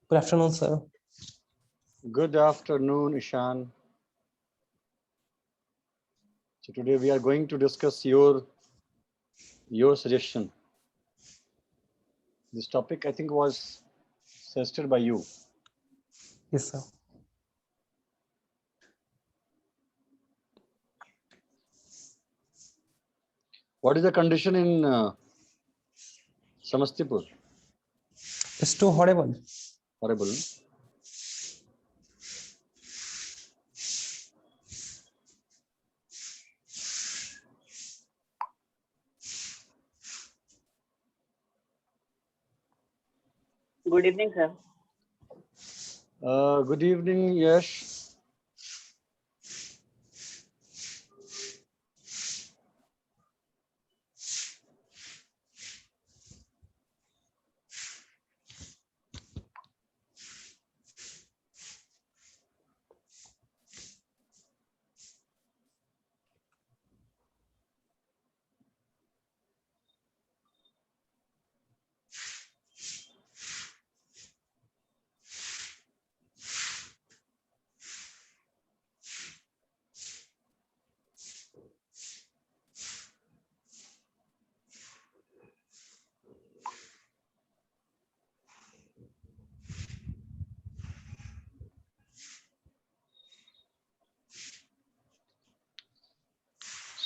Good afternoon, sir. Good afternoon, Ishan. So today we are going to discuss your suggestion. This topic I think was suggested by you. Yes, sir. What is the condition in Samastipur? It's too horrible. Horrible. Good evening, sir. Good evening, Yash.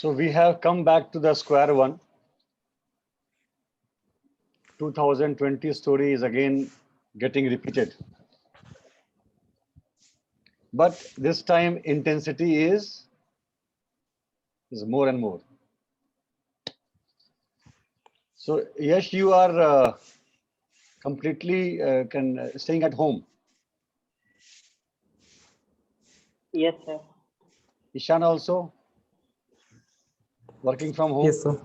So we have come back to the square one. 2020 story is again getting repeated. But this time intensity is more and more. So Yash, you are completely staying at home. Yes, sir. Ishan also working from home. Yes, sir.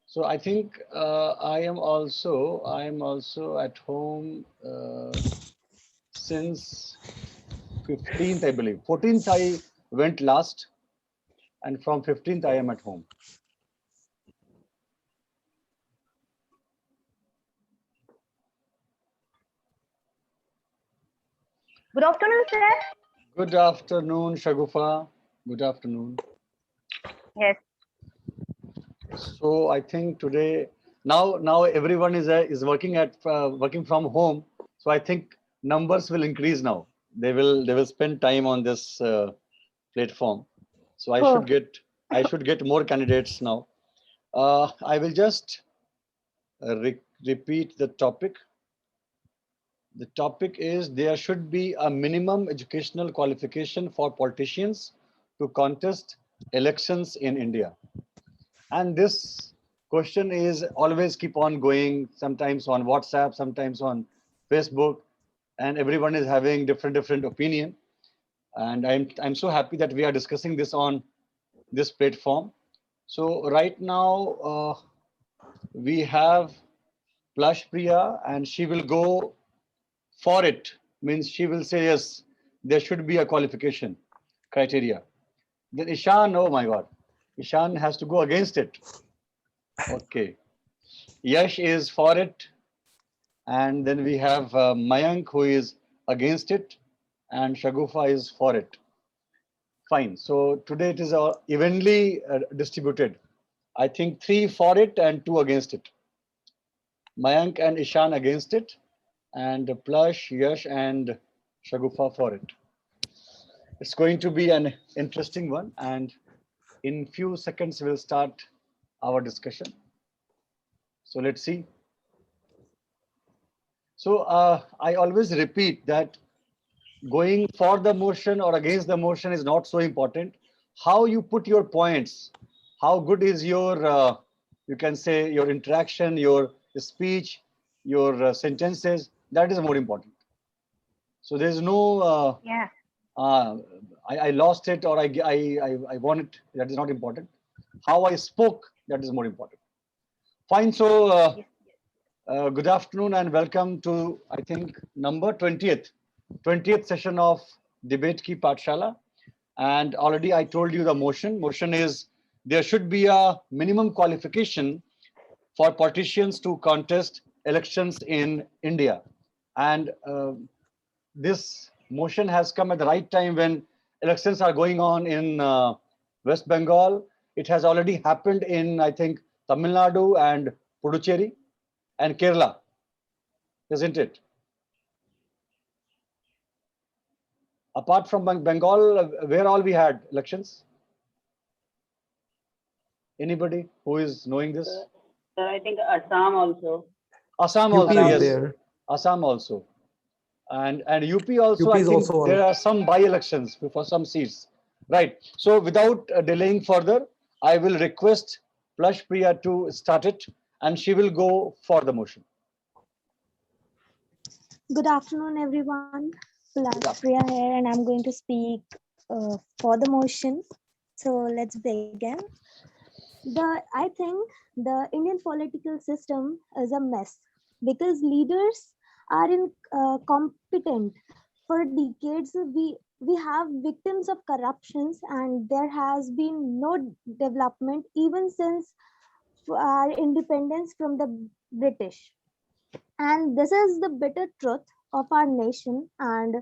So I think I am also at home since 15th, I believe. 14th I went last, and from 15th I am at home. Good afternoon, sir. Good afternoon, Shagufa. Good afternoon. Yes. So I think today now everyone is working from home. So I think numbers will increase now. They will spend time on this platform. So Oh. I should get more candidates now. I will just repeat the topic. The topic is there should be a minimum educational qualification for politicians to contest elections in India. And this question is always keep on going, sometimes on WhatsApp, sometimes on Facebook, and everyone is having different opinion. And I'm so happy that we are discussing this on this platform. So right now we have Plush Priya, and she will go for it. Means she will say yes, there should be a qualification criteria. Then Ishan, oh my God, Ishan has to go against it. Okay. Yash is for it. And then we have Mayank who is against it. And Shagufa is for it. Fine. So today it is evenly distributed. I think 3 for it and 2 against it. Mayank and Ishan against it. And Plush, Yash and Shagufa for it. It's going to be an interesting one. And in few seconds, we'll start our discussion. So let's see. So I always repeat that going for the motion or against the motion is not so important. How you put your points, how good is your, you can say your interaction, your speech, your sentences, that is more important. So there's no, Yeah. I lost it or I won it, that is not important. How I spoke, that is more important. Fine, so good afternoon and welcome to, I think, number 20th session of Debate Ki Pathshala. And already I told you the motion. Motion is there should be a minimum qualification for politicians to contest elections in India. And this motion has come at the right time when elections are going on in West Bengal. It has already happened in, I think, Tamil Nadu and Puducherry and Kerala, isn't it? Apart from Bengal, where all we had elections? Anybody who is knowing this? Sir, I think Assam also. Assam UP also, is yes. there. Assam also. And UP also, UP I is think also on. there are some by-elections for some seats. Right. So without delaying further, I will request Plush Priya to start it and she will go for the motion. Good afternoon, everyone. Good Plus Priya here, and I'm going to speak for the motion. So let's begin. I think the Indian political system is a mess because leaders are incompetent. For decades, we have victims of corruptions, and there has been no development even since our independence from the British. And this is the bitter truth of our nation. And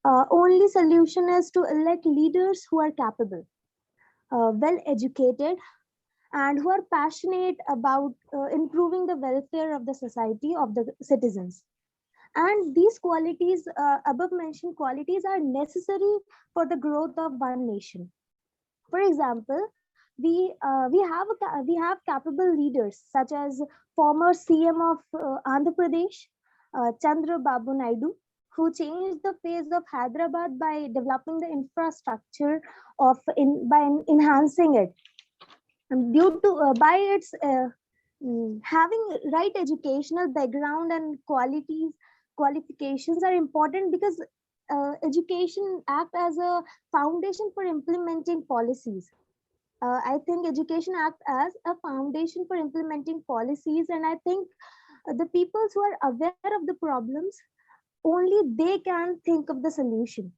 only solution is to elect leaders who are capable, well educated, and who are passionate about improving the welfare of the society of the citizens. And these qualities, above mentioned qualities, are necessary for the growth of one nation. For example, we have capable leaders such as former CM of Andhra Pradesh, Chandra Babu Naidu, who changed the face of Hyderabad by developing the infrastructure by enhancing it. And due to by its having right educational background and qualifications are important because education act as a foundation for implementing policies. I think education act as a foundation for implementing policies, and I think the people who are aware of the problems, only they can think of the solution.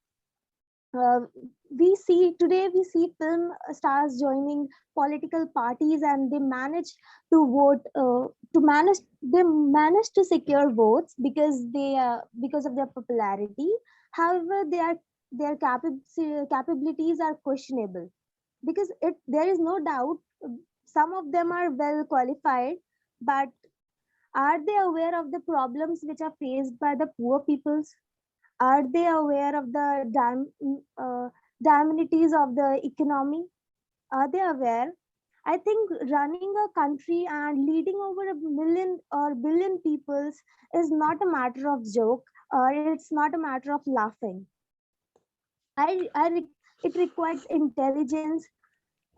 We see film stars joining political parties, and they manage to vote they manage to secure votes because of their popularity. However, their capabilities are questionable because there is no doubt some of them are well qualified, but are they aware of the problems which are faced by the poor peoples? Are they aware of the diminuties of the economy? Are they aware? I think running a country and leading over a million or billion peoples is not a matter of joke, or it's not a matter of laughing. It requires intelligence,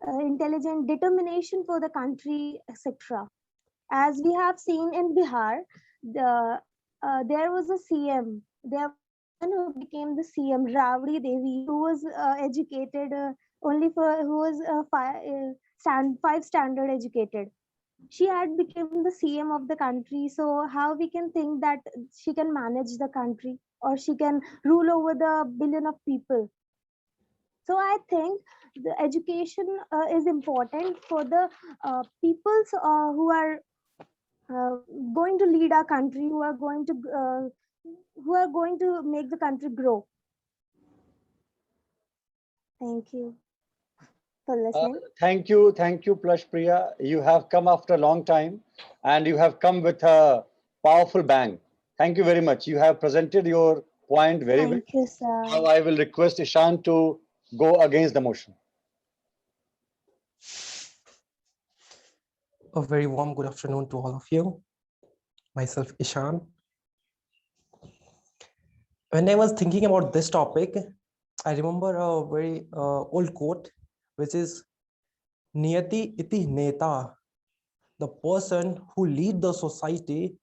intelligent determination for the country, etc. As we have seen in Bihar, there was a CM. There who became the CM, Ravdi Devi, who was educated who was five standard educated. She had become the CM of the country. So how we can think that she can manage the country or she can rule over the billion of people? So I think the education is important for the peoples who are going to lead our country, who are going to make the country grow. Thank you for listening. Thank you, Plush Priya. You have come after a long time and you have come with a powerful bang. Thank you very much. You have presented your point very well. Thank you, sir. Now I will request Ishan to go against the motion. A very warm good afternoon to all of you. Myself, Ishan. When I was thinking about this topic, I remember a very old quote, which is Niyati iti neta. The person who lead the society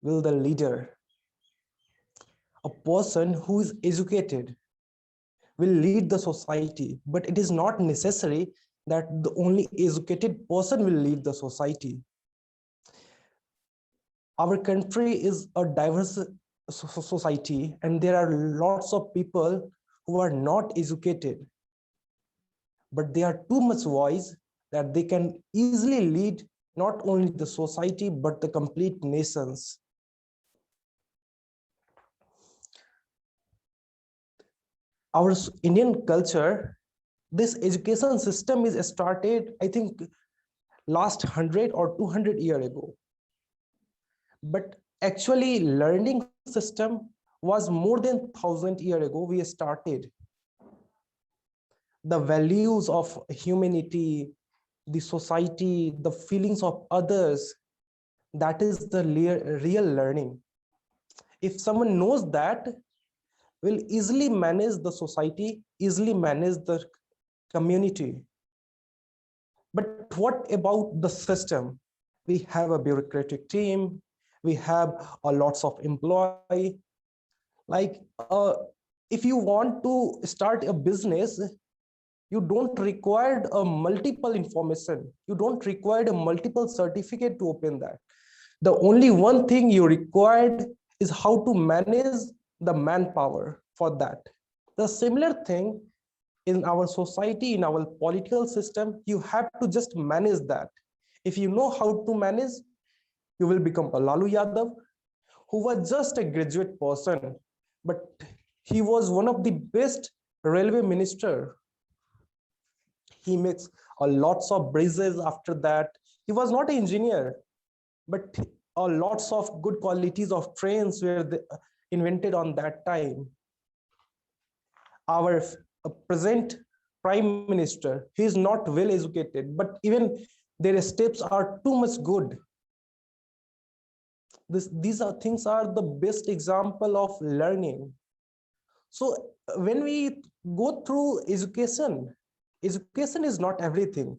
will the leader. A person who is educated will lead the society, but it is not necessary that the only educated person will lead the society. Our country is a diverse society, and there are lots of people who are not educated. but they are too much wise that they can easily lead not only the society but the complete nations. Our Indian culture, this education system is started, I think, last 100 or 200 years ago. But actually, learning system was more than 1,000 years ago. We started the values of humanity, the society, the feelings of others. That is the real learning. If someone knows that, will easily manage the society, easily manage the community. But what about the system? We have a bureaucratic team, we have a lots of employee. Like if you want to start a business, you don't require a multiple information. You don't require a multiple certificate to open that. The only one thing you required is how to manage the manpower for that. The similar thing in our society, in our political system, you have to just manage that. If you know how to manage, you will become a Lalu Yadav, who was just a graduate person, but he was one of the best railway minister. He makes a lots of bridges after that. He was not an engineer, but lots of good qualities of trains were invented on that time. Our present prime minister, he is not well educated, but even their steps are too much good. These are things are the best example of learning. So when we go through education, education is not everything.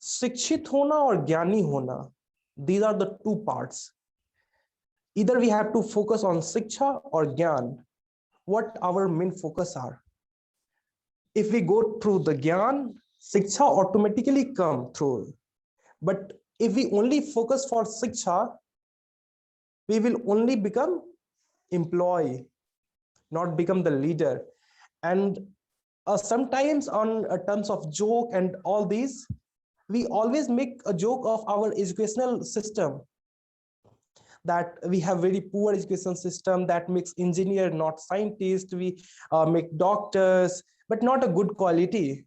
Shikshit hona or gyani hona, these are the two parts. Either we have to focus on shiksha or gyan, what our main focus are. If we go through the gyan, shiksha automatically come through. But if we only focus for shiksha, we will only become employee, not become the leader. And sometimes on terms of joke and all these, we always make a joke of our educational system, that we have very poor education system that makes engineer, not scientist. We make doctors, but not a good quality.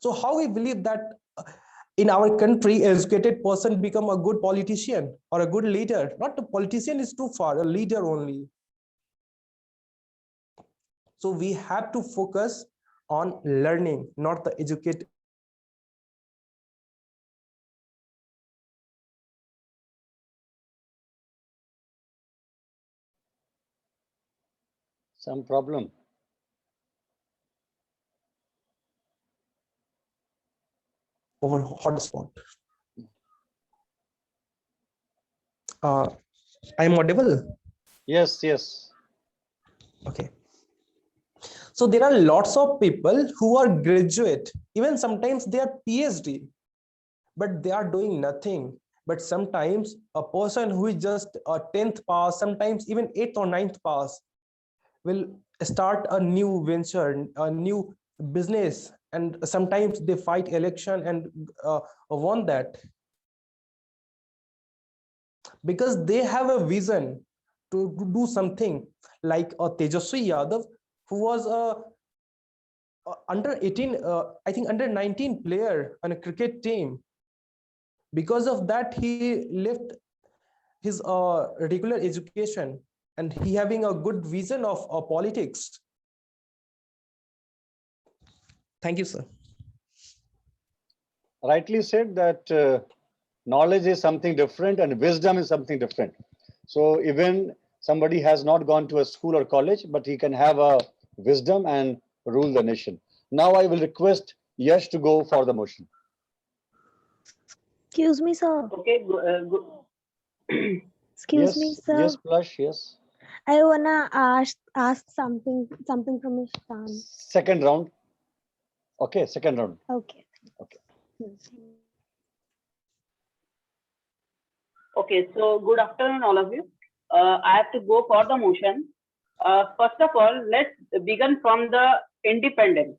So how we believe that in our country, educated person become a good politician or a good leader? Not a politician is too far, a leader only. So we have to focus on learning, not the educate. Some problem. Over hotspot. I'm audible? Yes, yes. Okay. So there are lots of people who are graduate, even sometimes they are PhD, but they are doing nothing. But sometimes a person who is just a 10th pass, sometimes even 8th or 9th pass, will start a new venture, a new business, and sometimes they fight election and won that, because they have a vision to do something. Like a Tejaswi Yadav, who was a under 18, I think under 19 player on a cricket team. Because of that, he left his regular education, and he having a good vision of politics. Thank you, sir. Rightly said that knowledge is something different and wisdom is something different. So even somebody has not gone to a school or college, but he can have a wisdom and rule the nation. Now I will request Yash to go for the motion. Excuse me, sir. Okay, good. Excuse me, Yes, sir. yes, Plush, yes. I wanna ask something from Ishan. Second round. Okay, second round. Okay. Okay. Okay, so good afternoon, all of you. I have to go for the motion. First of all, let's begin from the independence.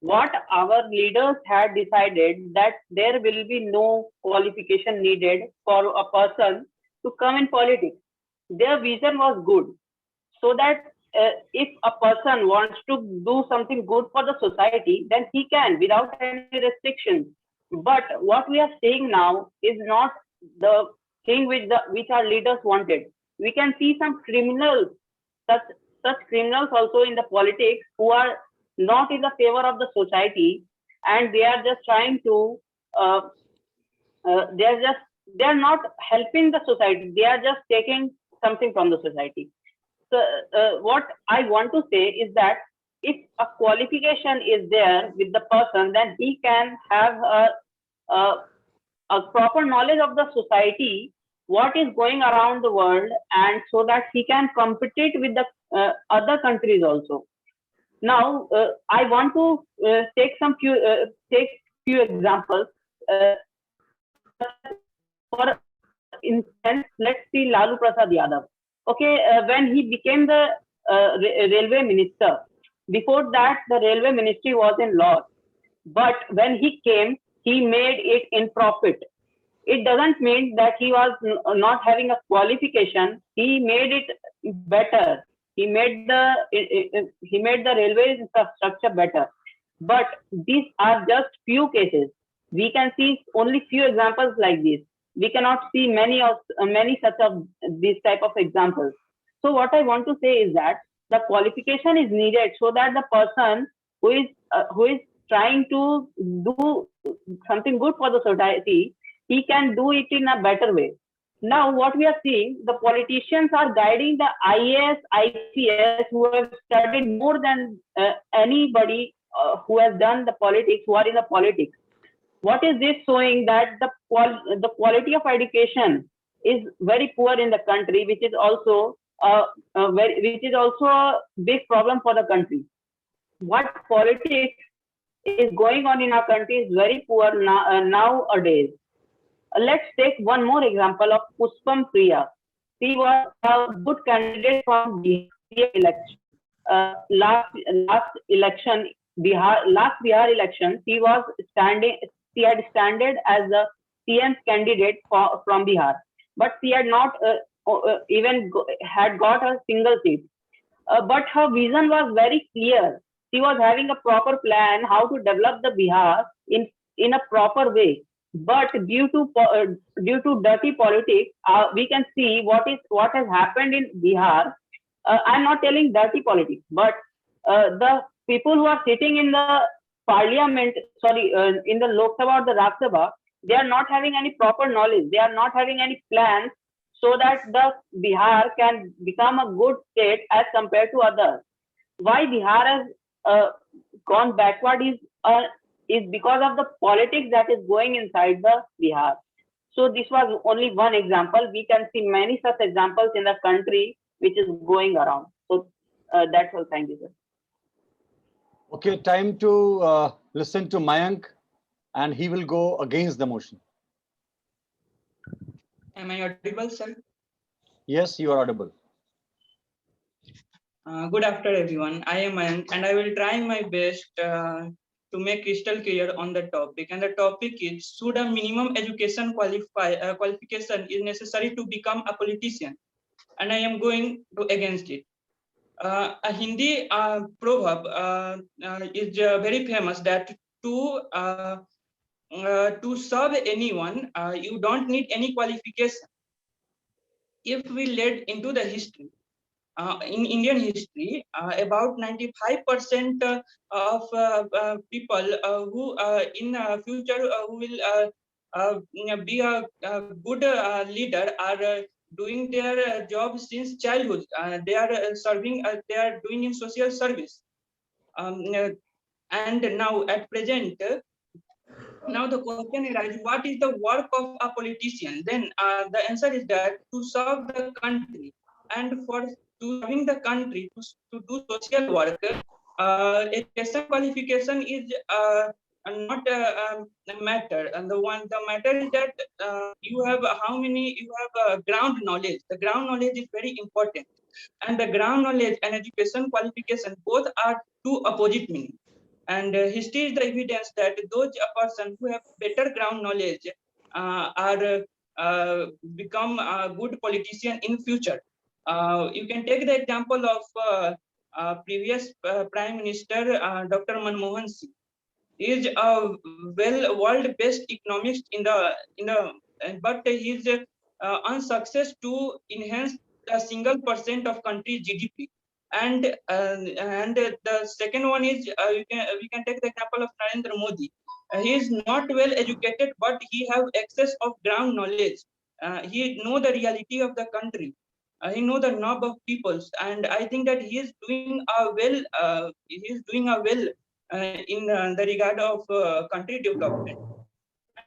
what our leaders had decided, that there will be no qualification needed for a person to come in politics. Their vision was good, so that if a person wants to do something good for the society, then he can without any restrictions. But what we are saying now is not the thing which our leaders wanted. We can see some criminals, such such criminals also in the politics, who are not in the favor of the society, and they are just trying to uh, they are not helping the society. They are just taking something from the society. So what I want to say is that if a qualification is there with the person, then he can have a, a proper knowledge of the society, what is going around the world, and so that he can compete with the other countries also. Now, I want to take few examples. For instance, let's see Lalu Prasad Yadav. Okay, when he became the railway minister, before that the railway ministry was in loss. But when he came, he made it in profit. It doesn't mean that he was not having a qualification. He made it better. He made the railway infrastructure better. But these are just few cases. We can see only few examples like this. We cannot see many such of these type of examples. So what I want to say is that the qualification is needed so that the person who is trying to do something good for the society, he can do it in a better way. Now, what we are seeing, the politicians are guiding the IAS, IPS who have studied more than anybody who has done the politics, who are in the politics. What is this showing? That the quality of education is very poor in the country, which is also which is also a big problem for the country. What politics is going on in our country is very poor nowadays. Let's take one more example of Pushpam Priya. She was a good candidate from the election. Last election, last Bihar election, she was standing. She had standed as a CM candidate from Bihar, but she had not had got a single seat. But her vision was very clear. She was having a proper plan how to develop the Bihar in a proper way. But due to dirty politics, we can see what has happened in Bihar. I'm not telling dirty politics, but the people who are sitting in the parliament, sorry, in the Lok Sabha or the Rajya Sabha, they are not having any proper knowledge. They are not having any plans so that the Bihar can become a good state as compared to others. Why Bihar has gone backward is because of the politics that is going inside the Bihar. So this was only one example. We can see many such examples in the country which is going around. So that's all. Thank you, sir. Okay, time to listen to Mayank, and he will go against the motion. Am I audible, sir? Yes, you are audible. Good afternoon, everyone. I am Mayank, and I will try my best to make crystal clear on the topic. And the topic is: should a minimum education qualification is necessary to become a politician? And I am going to against it. A Hindi proverb is very famous that to serve anyone, you don't need any qualification. If we led into the history, in Indian history, about 95% of people who in future who will be a good leader are doing their job since childhood. They are serving. They are doing in social service. And now at present, now the question arises: what is the work of a politician? Then the answer is that to serve the country, and for serving the country, to do social work, education qualification is not a matter. And the matter is that you have ground knowledge. The ground knowledge is very important, and the ground knowledge and education qualification both are two opposite meaning. And history is the evidence that those persons who have better ground knowledge are become a good politician in future. You can take the example of previous Prime Minister Dr. Manmohan Singh. He is a world best economist but he is unsuccess to enhance the single percent of country's GDP. And the second one is we can take the example of Narendra Modi. He is not well educated, but he have excess of ground knowledge. He know the reality of the country. He know the knob of peoples, and I think that he is doing a well. He is doing a well in the regard of country development.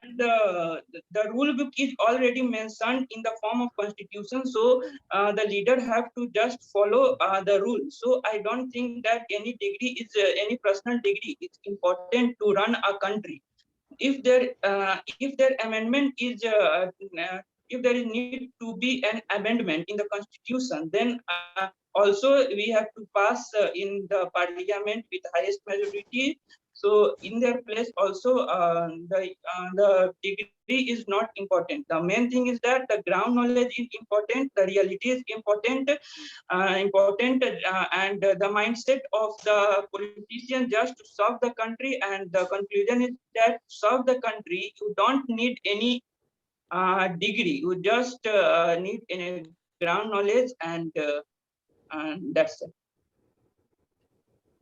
And the rule book is already mentioned in the form of constitution, so the leader have to just follow the rule. So I don't think that any degree is any personal degree is important to run a country. If their amendment is if there is need to be an amendment in the constitution, then also we have to pass in the parliament with highest majority. So in their place also the degree is not important. The main thing is that the ground knowledge is important, the reality is important, and the mindset of the politician just to serve the country. And the conclusion is that to serve the country you don't need any degree, you just need any ground knowledge, and that's it.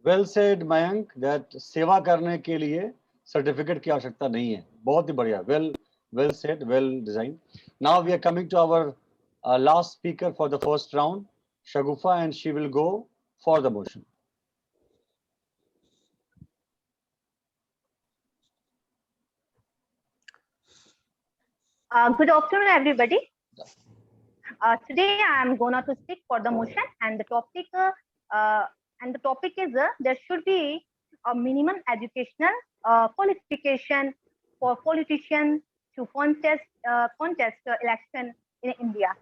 Well said, Mayank, that सेवा करने के लिए certificate की आवश्यकता नहीं है. बहुत ही बढ़िया. Well said, well designed. Now we are coming to our last speaker for the first round, Shagufa, and she will go for the motion. Good afternoon, everybody. Today I am going to speak for the motion, and the topic is there should be a minimum educational qualification for politicians to contest election in India.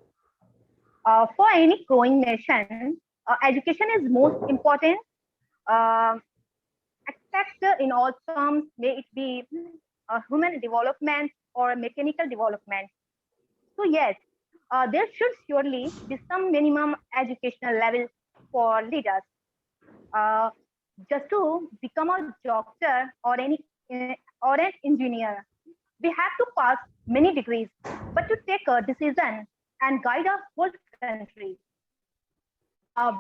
For any growing nation, education is most important aspect in all terms, may it be human development or mechanical development. So yes, there should surely be some minimum educational level for leaders. Just to become a doctor or an engineer, we have to pass many degrees, but to take a decision and guide a whole country,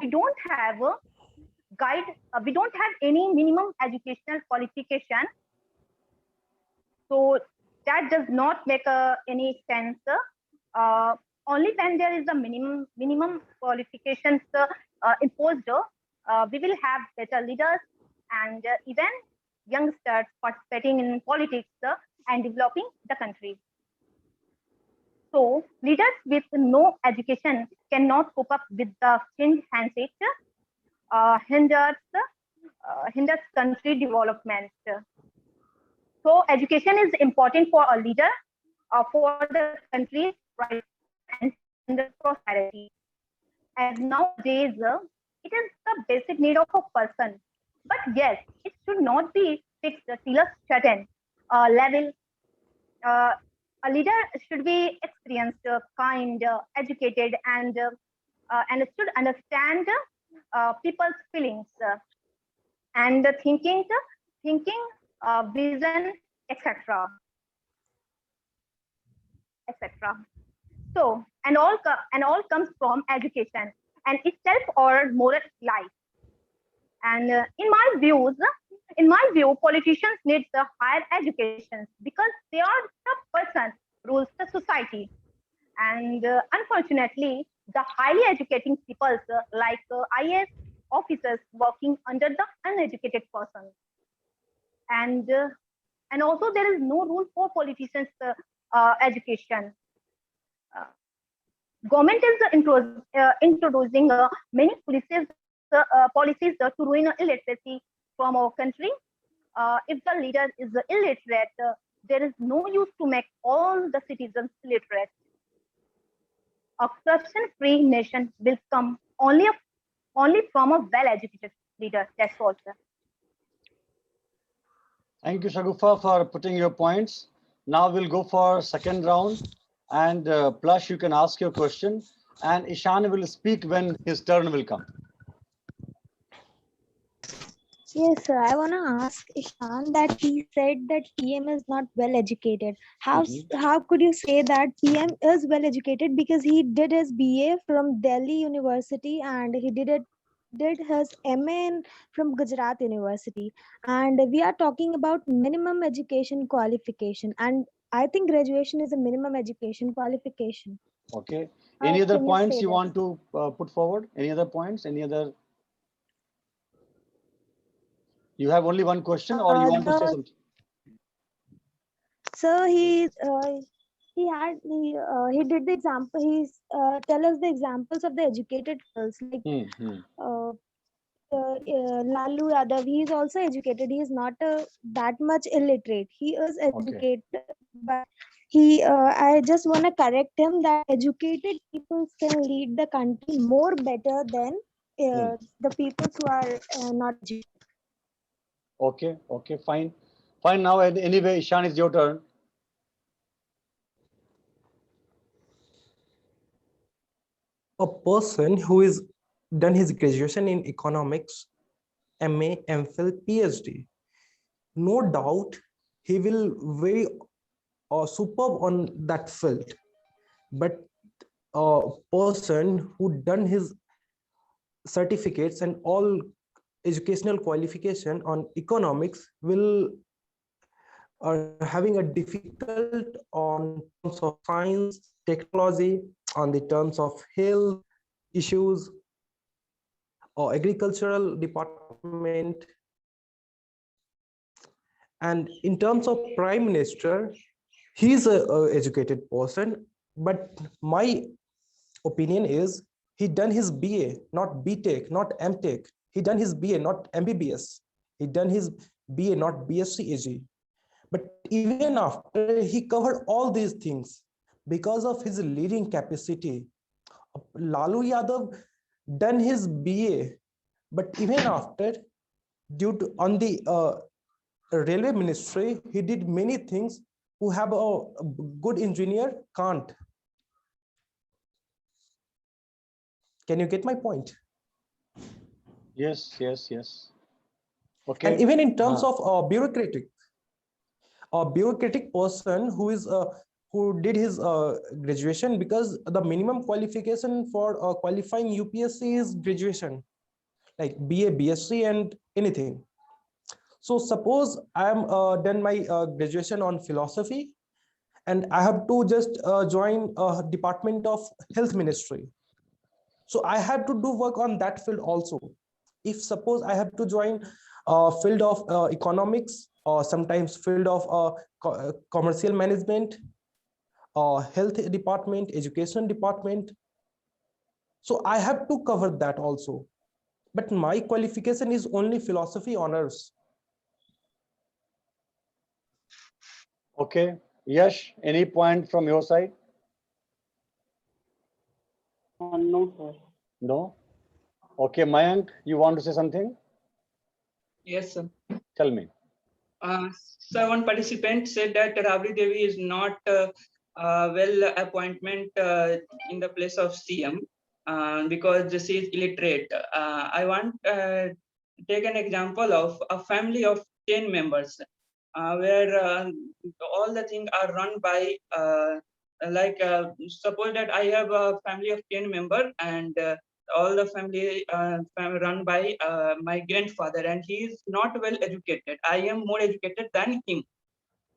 we don't have any minimum educational qualification. So that does not make any sense. Only when there is a minimum qualifications imposed, we will have better leaders and even youngsters participating in politics and developing the country. So leaders with no education cannot cope up with the change handshake, hinders country development. So education is important for a leader, for the country's right and the prosperity. And nowadays, it is the basic need of a person. But yes, it should not be fixed till a certain level. A leader should be experienced, kind, educated, and should understand people's feelings and thinking, vision, etc. So, and all comes from education and itself or moral life. And in my view, politicians need the higher education because they are the person rules the society. And unfortunately, the highly educated people like IAS officers working under the uneducated person. And also there is no rule for politicians' education. Government is introducing many policies to ruin illiteracy from our country. If the leader is illiterate, there is no use to make all the citizens literate. A corruption-free nation will come only from a well-educated leader. That's all, sir. Thank you, Shagufa, for putting your points. Now we'll go for second round, and Plush, you can ask your question, and Ishan will speak when his turn will come. Yes, sir. I want to ask Ishan that he said that PM is not well educated. How could you say that PM is well educated, because he did his BA from Delhi University and he did his MA from Gujarat University, and we are talking about minimum education qualification, and I think graduation is a minimum education qualification. Okay. How Any other can you points say you that? want to put forward? Any other points? Any other? You have only one question, or you want to say something? So he did the example. Tell us the examples of the educated girls like uh, Lalu Yadav. He is also educated. He is not that much illiterate. He is educated, but I just want to correct him that educated people can lead the country more better than the people who are not educated. Okay, okay, fine. Fine, now anyway, Ishan, it's your turn. A person who is done his graduation in economics, MA, MPhil, PhD, no doubt he will very superb on that field. But a person who done his certificates and all educational qualification on economics will are having a difficult on terms of science, technology, on the terms of health issues or agricultural department. And in terms of prime minister, he's a educated person, but my opinion is he done his BA, not BTech, not MTech. He done his BA, not MBBS. He done his BA, not BSc AG. But even after he covered all these things, because of his leading capacity, Lalu Yadav done his BA, but even after, due to on the railway ministry, he did many things who have a good engineer can't. Can you get my point? Yes, yes, yes. Okay. And even in terms of a bureaucratic person who is who did his graduation, because the minimum qualification for qualifying UPSC is graduation, like BA, BSc, and anything. So suppose I am done my graduation on philosophy, and I have to just join a department of health ministry. So I have to do work on that field also. If suppose I have to join field of economics, or sometimes field of commercial management, health department, education department, so I have to cover that also. But my qualification is only philosophy honors. Okay. Yash, any point from your side? No, sir. No? Okay, Mayank, you want to say something? Yes, sir. Tell me. So one participant said that Rabri Devi is not well appointment in the place of CM because she is illiterate. I want take an example of a family of 10 members where all the things are run by suppose that I have a family of 10 members and all the family run by my grandfather, and he is not well educated. I am more educated than him.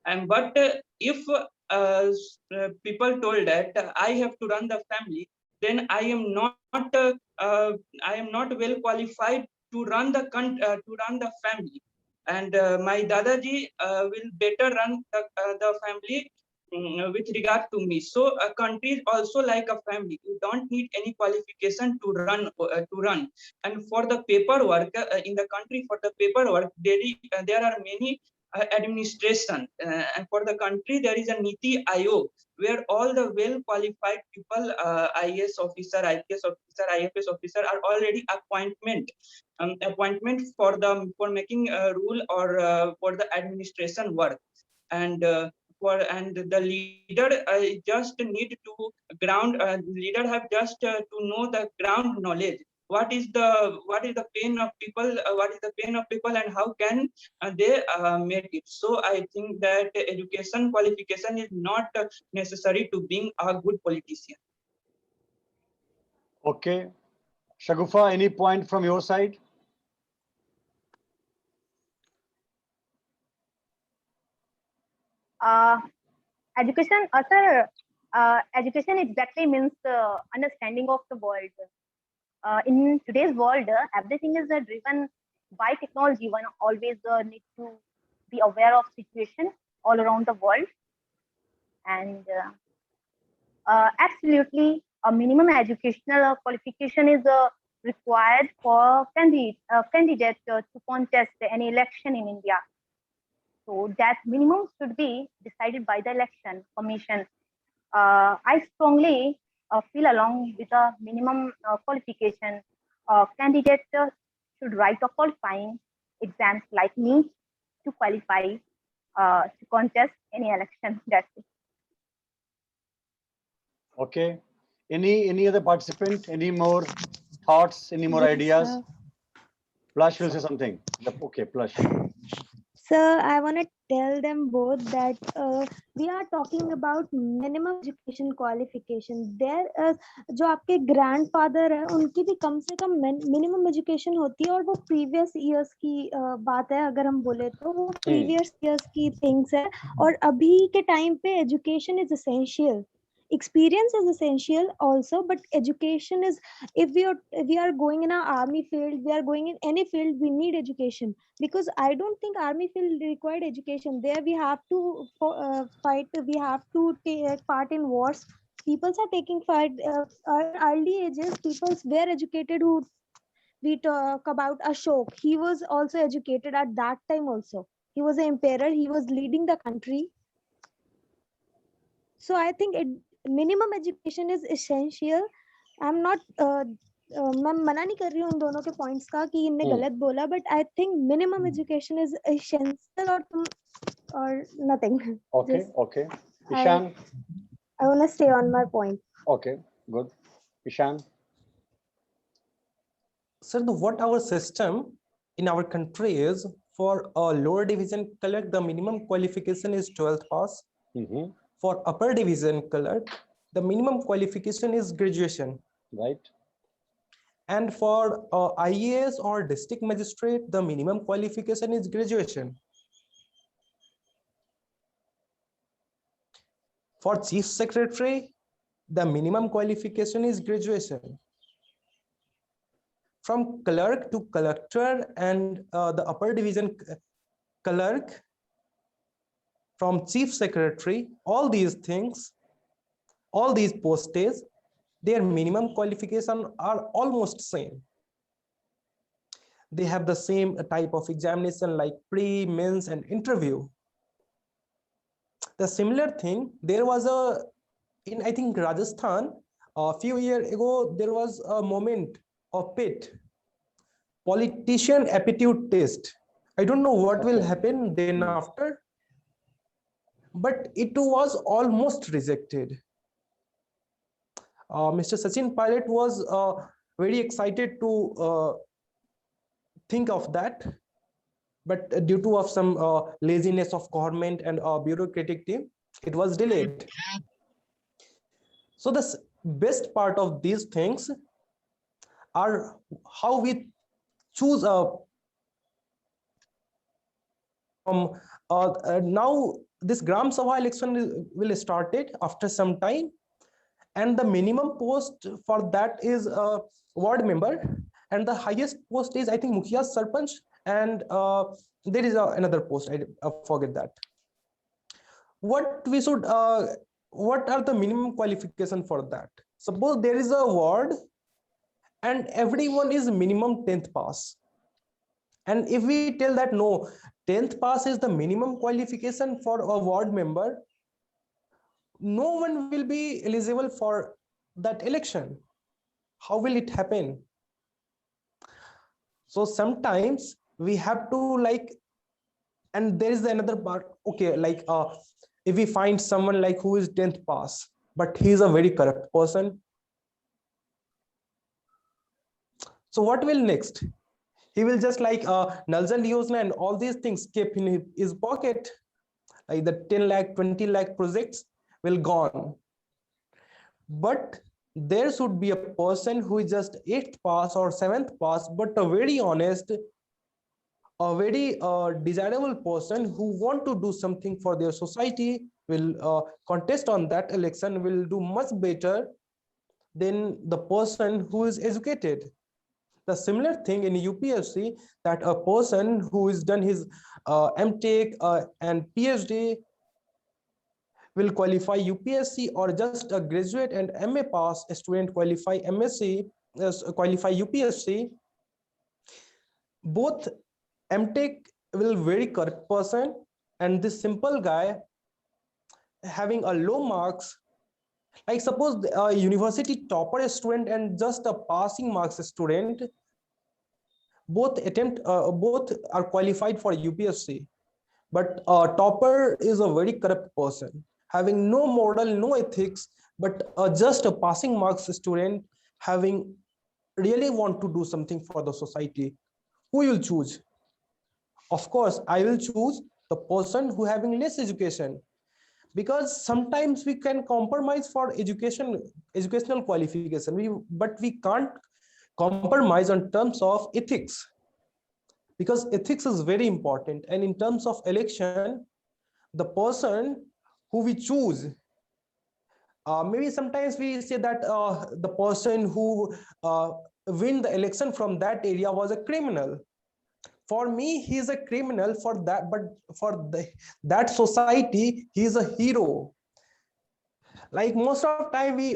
And but if people told that I have to run the family, then I am not well qualified to run the family. And my Dadaji will better run the family with regard to me. So a country is also like a family. You don't need any qualification to run. And for the paperwork in the country, for the paperwork, there are many administration. And for the country, there is a Niti Ayog, where all the well-qualified people, IAS officer, IPS officer, IFS officer, are already appointment for making a rule or for the administration work. And the leader just need to leader have just to know the ground knowledge. What is the pain of people? What is the pain of people, and how can they make it? So I think that education qualification is not necessary to being a good politician. Okay. Shagufa, any point from your side? Education, sir, education exactly means understanding of the world. In today's world, everything is driven by technology. One always need to be aware of situation all around the world, and absolutely a minimum educational qualification is required for candidate to contest any election in India. So that minimum should be decided by the election commission. I strongly feel along with the minimum qualification. Candidate should write a qualifying exams like NEET to qualify to contest any election. That's it. Okay. Any other participant? Any more thoughts? Any more Yes, ideas? sir. Plush will say something. Okay, Plush. Sir, I want to tell them both that we are talking about minimum education qualification. There, जो आपके grandfather है, उनकी भी कम से कम minimum education होती है, और वो previous years की बात है. अगर हम बोले तो वो previous years की things है, और अभी के time पे education is essential. Experience is essential also, but education is, if we are going in an army field, we are going in any field, we need education, because I don't think army field required education. There we have to fight, we have to take part in wars. People are taking part early ages. People were educated. Who we talk about Ashok, he was also educated at that time also. He was an emperor, he was leading the country. So I think minimum education is essential. I'm not मैं मना नहीं कर रही हूँ उन दोनों के points का कि इनने गलत बोला, but I think minimum education is essential और nothing. Okay, okay. Ishan? I want to stay on my point. Okay, good. Ishan? Sir, what our system in our country is, for a lower division clerk, the minimum qualification is 12th pass. For upper division clerk, the minimum qualification is graduation. Right. And for IAS or district magistrate, the minimum qualification is graduation. For chief secretary, the minimum qualification is graduation. From clerk to collector and the upper division clerk, from chief secretary, all these things, all these postage, their minimum qualification are almost same. They have the same type of examination like pre, mains, and interview. The similar thing, there was in I think Rajasthan, a few years ago, there was a moment of PIT, politician aptitude test. I don't know what will happen then after, but it was almost rejected. Mr. Sachin Pilot was very excited to think of that, but due to some laziness of government and bureaucratic team, it was delayed. So the best part of these things are how we choose now this Gram Sabha election will start it after some time, and the minimum post for that is a ward member, and the highest post is I think Mukhiya Sarpanch, and there is another post, I forget that. What we should what are the minimum qualification for that? Suppose there is a ward and everyone is minimum 10th pass, And if we tell that no, 10th pass is the minimum qualification for a ward member, no one will be eligible for that election. How will it happen? So sometimes we have to like, and there is another part, okay, like if we find someone like who is 10th pass, but he is a very corrupt person, so what will next? He will just like Nalja Yojana and all these things keep in his pocket, like the 10 lakh, 20 lakh projects will gone. But there should be a person who is just 8th pass or 7th pass, but a very honest, a very desirable person who want to do something for their society will contest on that election, will do much better than the person who is educated. The similar thing in UPSC, that a person who has done his MTech and PhD will qualify UPSC, or just a graduate and MA pass student qualify MSc, qualify UPSC. Both MTech will very correct person, and this simple guy having a low marks, like suppose a university topper student and just a passing marks student, both are qualified for UPSC, but topper is a very corrupt person having no moral, no ethics, but just a passing marks student having really want to do something for the society. Who will choose? Of course I will choose the person who having less education, because sometimes we can compromise for educational qualification, but we can't compromise on terms of ethics, because ethics is very important. And in terms of election, the person who we choose, maybe sometimes we say that the person who win the election from that area was a criminal. For me he is a criminal for that, but for that society he is a hero. Like most of time we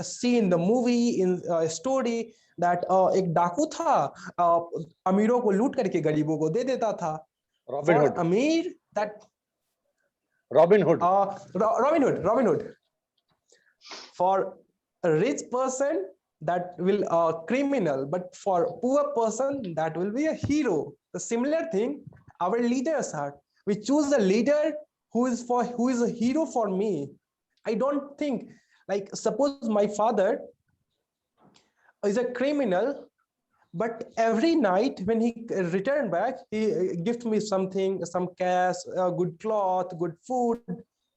see in the movie, in story, that एक डाकू था, अमीरों को लूट करके गरीबों को दे देता था. Robin For Hood. Amir, that Robin Hood. Robin Hood. For a rich person, that will criminal, but for poor person, that will be a hero. The similar thing, our leaders are. We choose a leader who is a hero for me. I don't think, like suppose my father is a criminal, but every night when he returned back, he gift me something, some cash, good cloth, good food.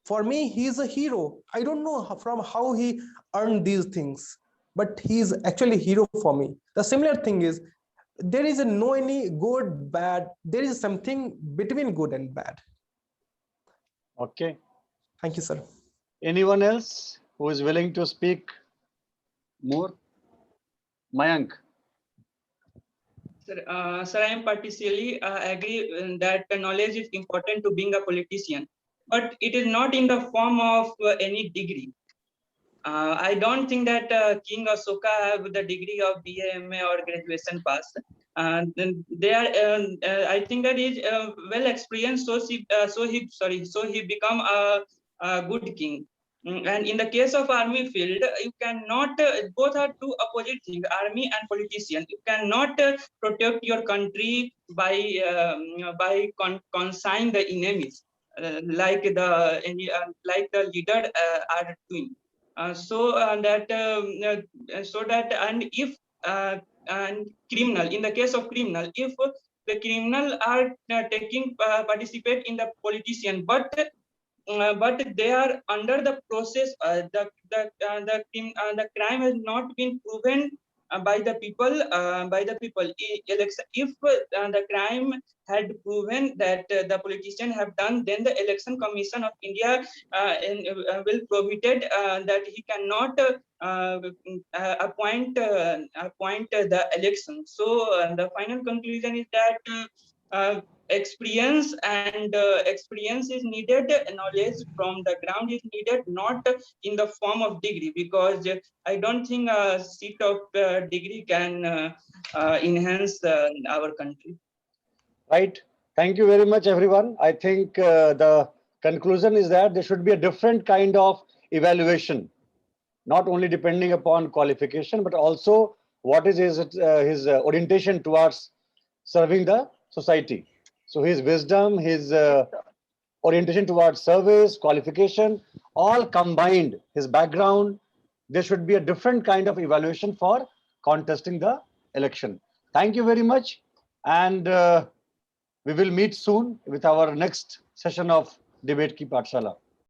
For me he is a hero. I don't know from how he earned these things, but he is actually a hero for me. The similar thing is, there is no any good bad, there is something between good and bad. Okay. Thank you, sir. Anyone else who is willing to speak more? Mayank. Sir, I am partially agree that the knowledge is important to being a politician, but it is not in the form of any degree. I don't think that King Ashoka have the degree of BA, MA or graduation pass. They are. I think that is well experienced. So he become a good king. And in the case of army field, you cannot. Both are two opposite things: army and politician. You cannot protect your country by consign the enemies, like the leader are doing. So that and if and criminal, in the case of criminal, if the criminal are taking participate in the politician, but they are under the process, the crime has not been proven by the people. If the crime had proven that the politician have done, then the Election Commission of India will prohibited that he cannot appoint the election. So the final conclusion is that experience is needed, knowledge from the ground is needed, not in the form of degree, because I don't think a seat of degree can enhance our country. Right. Thank you very much, everyone. I think the conclusion is that there should be a different kind of evaluation, not only depending upon qualification, but also what is his orientation towards serving the society. So his wisdom, his orientation towards service, qualification, all combined, his background, there should be a different kind of evaluation for contesting the election. Thank you very much. And we will meet soon with our next session of Debate Ki Pathshala.